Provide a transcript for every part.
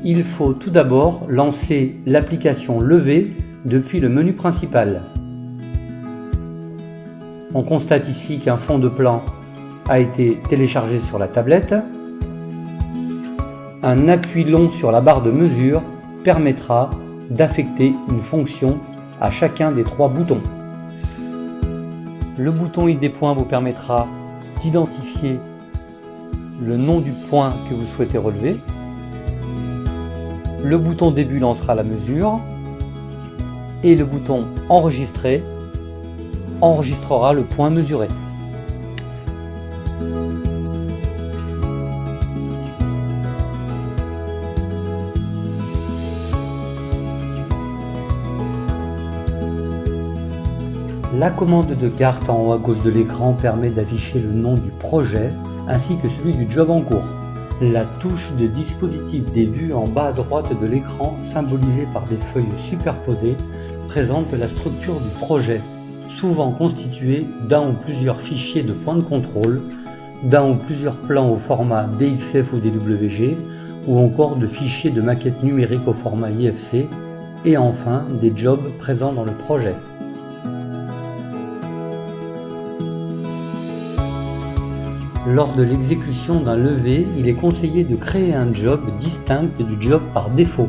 il faut tout d'abord lancer l'application Lever depuis le menu principal. On constate ici qu'un fond de plan a été téléchargé sur la tablette. Un appui long sur la barre de mesure permettra d'affecter une fonction à chacun des 3 boutons. Le bouton ID point vous permettra d'identifier le nom du point que vous souhaitez relever. Le bouton début lancera la mesure et le bouton enregistrer enregistrera le point mesuré. La commande de carte en haut à gauche de l'écran permet d'afficher le nom du projet ainsi que celui du job en cours. La touche de dispositif des vues en bas à droite de l'écran, symbolisée par des feuilles superposées, présente la structure du projet, souvent constituée d'un ou plusieurs fichiers de points de contrôle, d'un ou plusieurs plans au format DXF ou DWG, ou encore de fichiers de maquettes numériques au format IFC, et enfin des jobs présents dans le projet. Lors de l'exécution d'un levé, il est conseillé de créer un job distinct du job par défaut.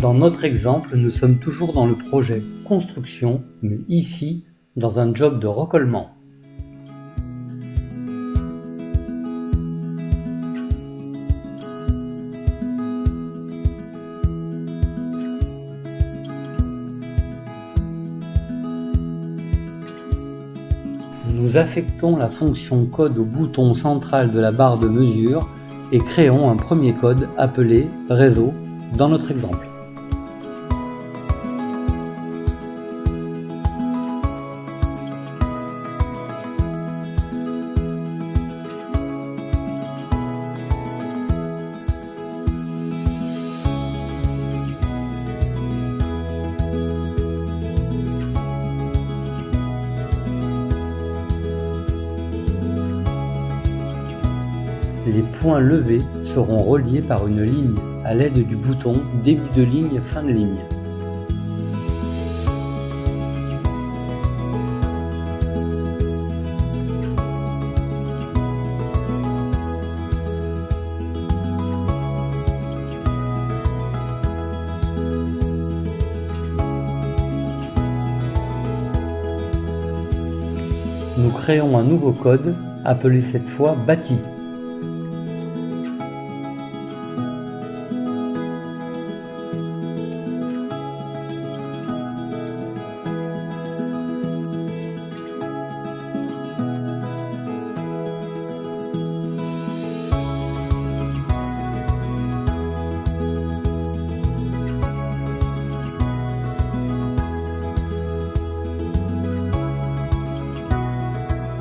Dans notre exemple, nous sommes toujours dans le projet construction, mais ici, dans un job de recollement. Nous affectons la fonction code au bouton central de la barre de mesure et créons un premier code appelé réseau dans notre exemple. Les points levés seront reliés par une ligne à l'aide du bouton début de ligne, fin de ligne. Nous créons un nouveau code appelé cette fois bâti.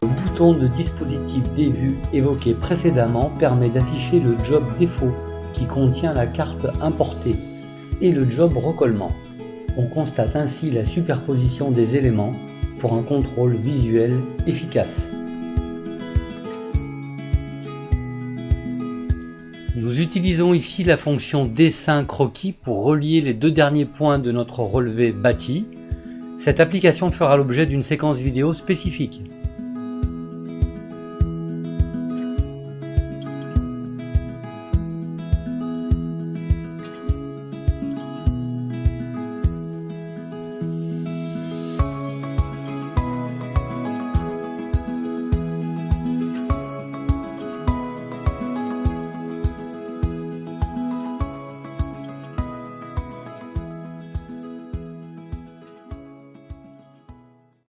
Le bouton de dispositif des vues évoqué précédemment permet d'afficher le job défaut qui contient la carte importée et le job recollement. On constate ainsi la superposition des éléments pour un contrôle visuel efficace. Nous utilisons ici la fonction dessin croquis pour relier les 2 derniers points de notre relevé bâti. Cette application fera l'objet d'une séquence vidéo spécifique.